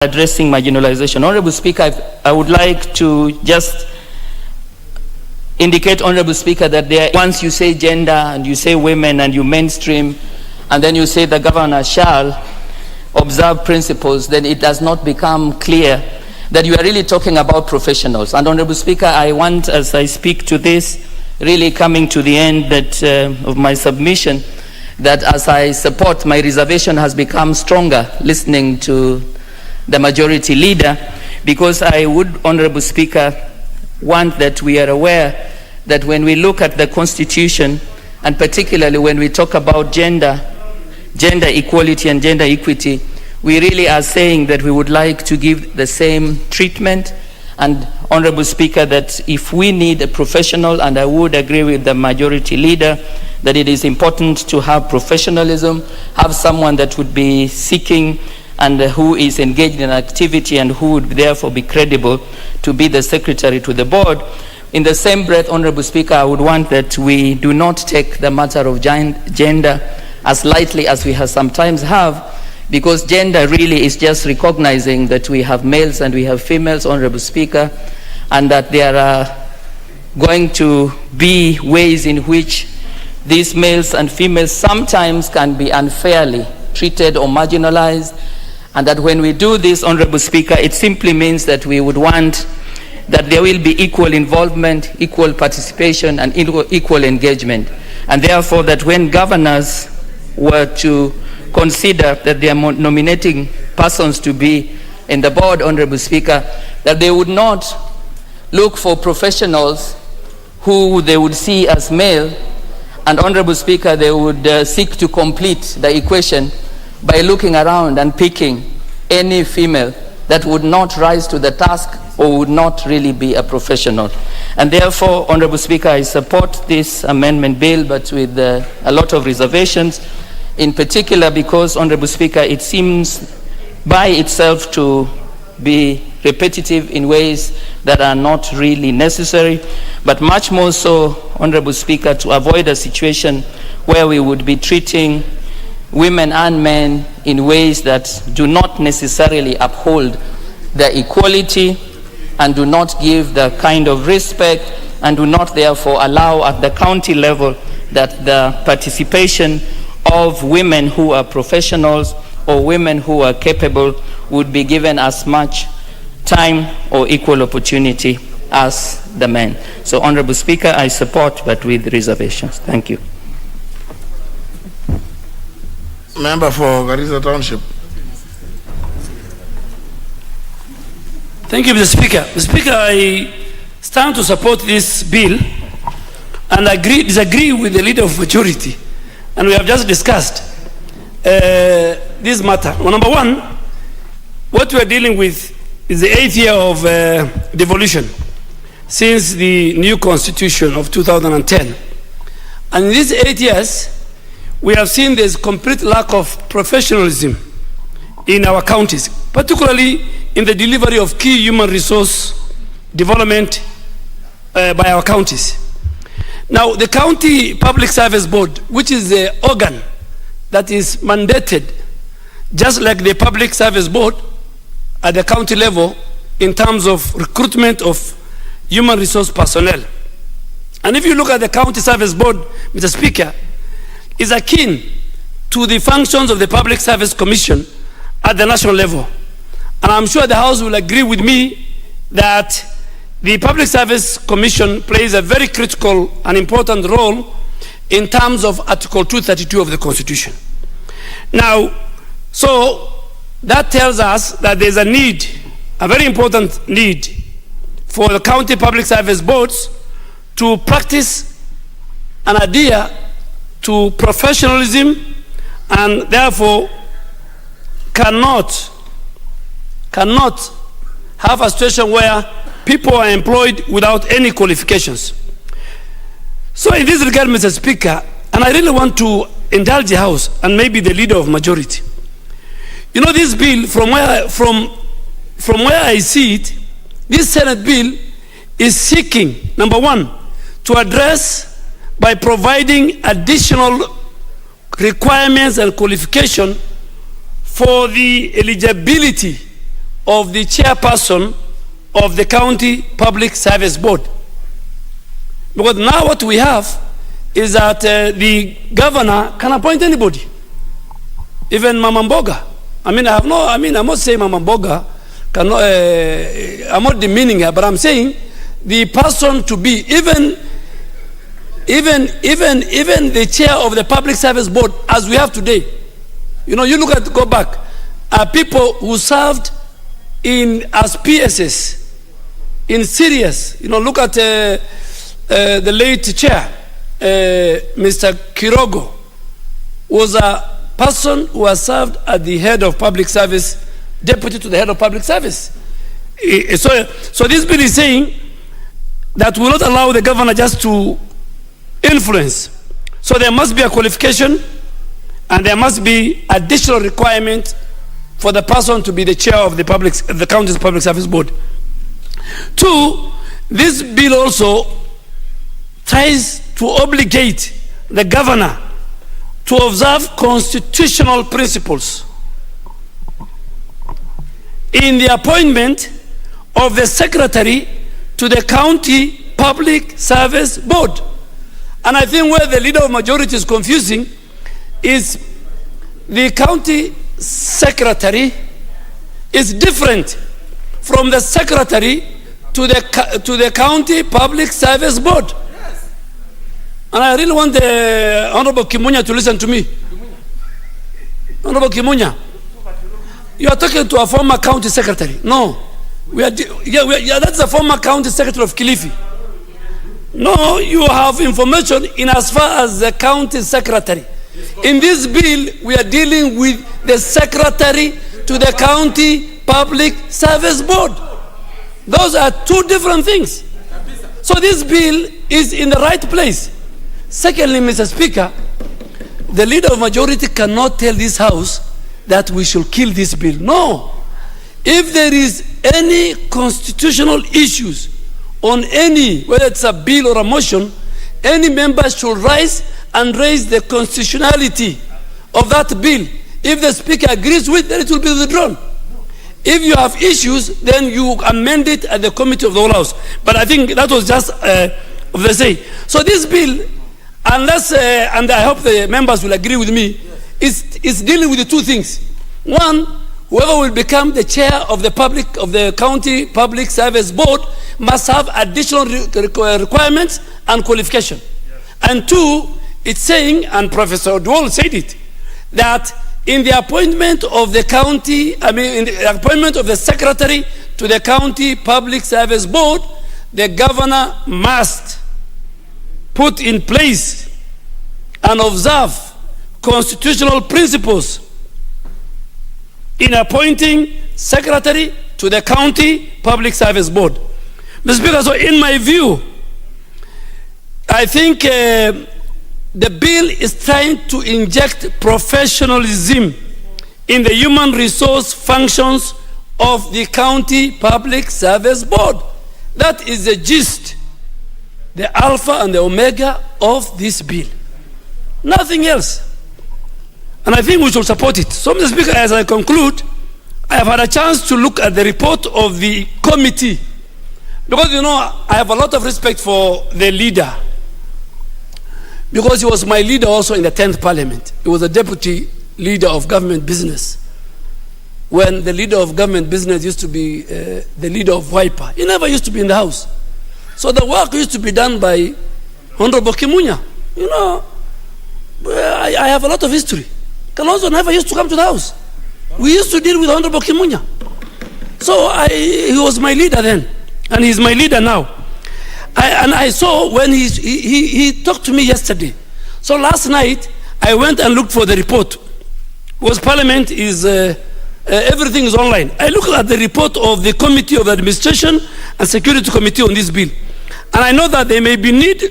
addressing marginalization. Honorable Speaker, I would like to just indicate, Honorable Speaker, that once you say gender and you say women and you mainstream and then you say the governor shall observe principles, then it does not become clear that you are really talking about professionals. And Honorable Speaker, I want, as I speak to this, really coming to the end of my submission, that as I support, my reservation has become stronger listening to the majority leader, because I would, Honorable Speaker, want that we are aware that when we look at the Constitution, and particularly when we talk about gender equality and gender equity, we really are saying that we would like to give the same treatment. And Honorable Speaker, that if we need a professional, and I would agree with the majority leader, that it is important to have professionalism, have someone that would be seeking and who is engaged in activity and who would therefore be credible to be the secretary to the board. In the same breath, Honorable Speaker, I would want that we do not take the matter of gender as lightly as we sometimes have, because gender really is just recognizing that we have males and we have females, Honorable Speaker, and that there are going to be ways in which these males and females sometimes can be unfairly treated or marginalized. And that when we do this, Honorable Speaker, it simply means that we would want that there will be equal involvement, equal participation, and equal engagement. And therefore, that when governors were to consider that they are nominating persons to be in the board, Honorable Speaker, that they would not look for professionals who they would see as male, and Honorable Speaker, they would seek to complete the equation by looking around and picking any female that would not rise to the task or would not really be a professional. And therefore, Honorable Speaker, I support this amendment bill, but with a lot of reservations, in particular because, Honorable Speaker, it seems by itself to be repetitive in ways that are not really necessary, but much more so, Honorable Speaker, to avoid a situation where we would be treating women and men in ways that do not necessarily uphold the equality and do not give the kind of respect and do not therefore allow at the county level that the participation of women who are professionals or women who are capable would be given as much time or equal opportunity as the men. So, Honorable Speaker, I support, but with reservations. Thank you. Member for Garissa Township. Thank you, Mr. Speaker. Mr. Speaker, I stand to support this bill and disagree with the leader of majority. And we have just discussed this matter. Well, number one, what we are dealing with is the 8th year of devolution since the new constitution of 2010. And in these 8 years, we have seen there's complete lack of professionalism in our counties, particularly in the delivery of key human resource development by our counties. Now, the County Public Service Board, which is the organ that is mandated, just like the Public Service Board at the county level in terms of recruitment of human resource personnel. And if you look at the County Service Board, Mr. Speaker, is akin to the functions of the Public Service Commission at the national level. And I'm sure the House will agree with me that the Public Service Commission plays a very critical and important role in terms of Article 232 of the Constitution. Now, so that tells us that there's a need, a very important need, for the County Public Service Boards to practice and adhere to professionalism, and therefore cannot have a situation where people are employed without any qualifications. So in this regard, Mr. Speaker, and I really want to indulge the House and maybe the leader of majority, you know, this bill, from where I see it, this Senate bill is seeking, number one, to address by providing additional requirements and qualification for the eligibility of the chairperson of the County Public Service Board. Because now what we have is that the governor can appoint anybody, even Mama Mboga. I'm not saying Mama Mboga cannot, I'm not demeaning her, but I'm saying the person to be, even the chair of the Public Service Board as we have today. You know, you go back, are people who served as PSS, in Sirius. You know, look at the late chair, Mr. Kirogo, was a person who has served at the head of public service, deputy to the head of public service. So this bill is saying that will not allow the governor just to influence. So there must be a qualification and there must be additional requirement for the person to be the chair of the county's public service board. Two, this bill also tries to obligate the governor to observe constitutional principles in the appointment of the secretary to the county public service board. And I think where the leader of majority is confusing is the county secretary is different from the secretary to the county public service board. Yes. And I really want the Honorable Kimunya to listen to me. Honorable Kimunya, you are talking to a former county secretary. No, that's a former county secretary of Kilifi. No, you have information in as far as the county secretary. In this bill, we are dealing with the secretary to the county public service board. Those are two different things. So this bill is in the right place. Secondly, Mr. Speaker, the leader of majority cannot tell this House that we should kill this bill. No. If there is any constitutional issues on any, whether it's a bill or a motion, any member should rise and raise the constitutionality of that bill. If the Speaker agrees with, then it will be withdrawn. If you have issues, then you amend it at the committee of the whole House. But I think that was just of the say. So this bill, unless, and I hope the members will agree with me, is dealing with the two things. One, whoever will become the chair of the county public service board must have additional requirements and qualification. Yes. And two, it's saying, and Professor Duol said it, that in the appointment of the in the appointment of the secretary to the county public service board, the governor must put in place and observe constitutional principles in appointing secretary to the county public service board. Mr. Speaker, so in my view, I think the bill is trying to inject professionalism in the human resource functions of the county public service board. That is the gist, the alpha and the omega of this bill. Nothing else. And I think we should support it. So, Mr. Speaker, as I conclude, I have had a chance to look at the report of the committee. Because, you know, I have a lot of respect for the leader. Because he was my leader also in the 10th Parliament. He was a deputy leader of government business. When the leader of government business used to be the leader of Wiper. He never used to be in the House. So the work used to be done by Honorable Kimunya. You know, I have a lot of history. Kalonzo never used to come to the House. We used to deal with Honorable Kimunya. So he was my leader then, and he's my leader now. And I saw when he talked to me yesterday. So last night, I went and looked for the report. Because Parliament is, everything is online. I looked at the report of the Committee of Administration and Security Committee on this bill. And I know that there may be need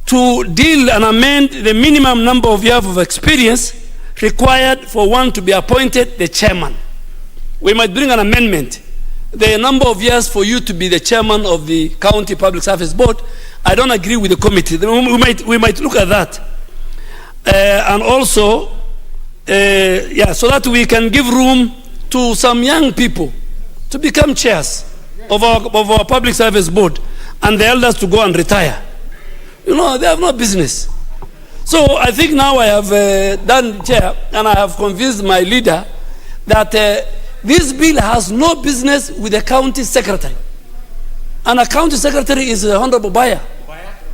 to deal and amend the minimum number of years of experience required for one to be appointed the chairman. We might bring an amendment. The number of years for you to be the chairman of the county public service board, I don't agree with the committee. We might look at that. And also, so that we can give room to some young people to become chairs of our public service board, and the elders to go and retire. You know, they have no business. So I think now I have done chair, and I have convinced my leader that this bill has no business with the county secretary. And a county secretary is Honorable Baya.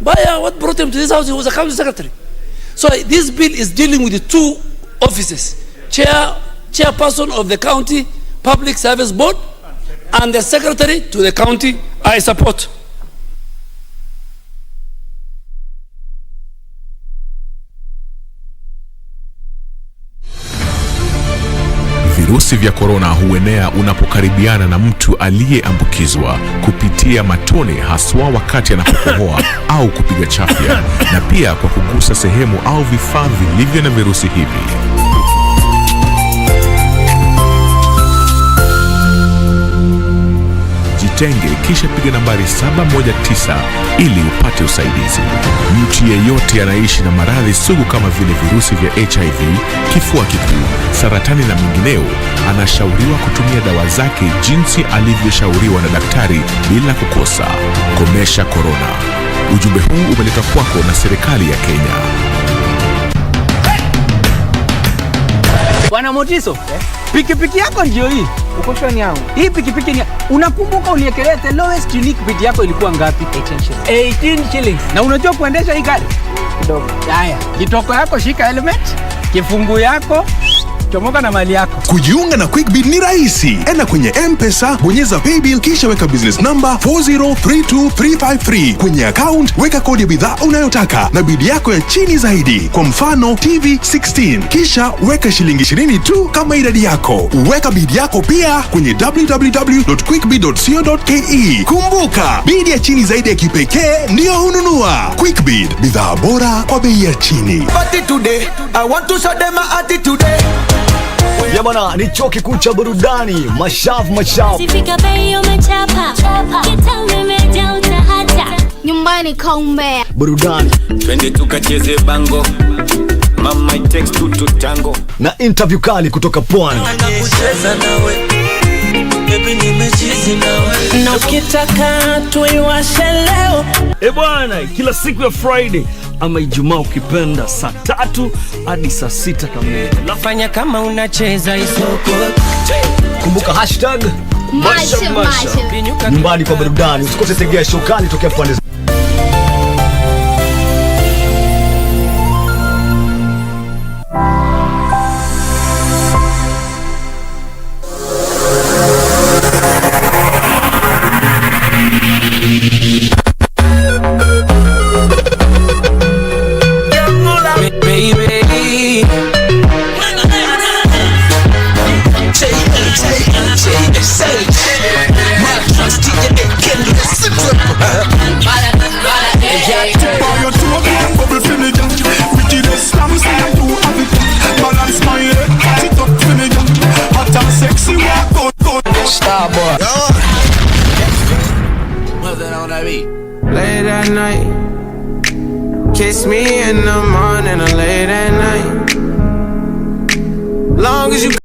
Baya, what brought him to this house? He was a county secretary. So this bill is dealing with the two offices, chairperson of the county public service board and the secretary to the county. I support. Virusi vya korona huenea unapokaribiana na mtu aliyeambukizwa kupitia matone, haswa wakati anapokohoa au kupiga chafya, na pia kwa kugusa sehemu au vifaa vilivyo na virusi hivi. Jitenge kisha piga nambari 719 ili upate usaidizi. Mtu yeyote anaishi na maradhi sugu kama vile virusi vya HIV, kifua kikuu, saratani na mengineo anashauriwa kutumia dawa zake jinsi alivyoshauriwa na daktari bila kukosa. Komesha korona. Ujumbe huu umeletwa kwako na serikali ya Kenya. Bwana Motiso, pikipiki yako ndio hii. Uko shoni yangu. Hii pikipiki ni, unakumbuka uniekelea the lowest unique bid yako ilikuwa ngapi? 18 shillings. Na unajua kuendesha hii gari? Kidogo. Haya, kitoko yako shika helmet, kifungu yako, chomoka na mali yako. Kujiunga na QuickBid ni rahisi. Enda kwenye M-Pesa, bonyeza paybill kisha weka business number 4032353. Kwenye account weka kodi ya bidhaa unayotaka na bid yako ya chini zaidi. Kwa mfano TV 16. Kisha weka shilingi 20 tu kama idadi yako. Weka bid yako pia kwenye www.quickbid.co.ke. Kumbuka, bid ya chini zaidi ya kipekee ndio hununua. QuickBid, bidhaa bora kwa bei ya chini. Party today, I want to show them my attitude. Ya bwana, ni chuo kikuu cha burudani, mashavu. Sifika bei umechapa, kitambe meja utahata. Nyumbani kaumbea. Burudani. Twende tukacheze bango. Mama it takes two to tango. Na interview kali kutoka Pwani. Nakucheza nawe. Baby nimechizi nawe. Na ukitaka tuiwashe leo. Bwana, kila siku ya Friday ama Ijumaa ukipenda saa 3 hadi saa 6 kamili. Nafanya kama unacheza isoko. Kumbuka hashtag Masha. Nyumbani kwa burudani. Usikose tegea show kali tokea Pwani. Late at night, kiss me in the morning or late at night. Long as you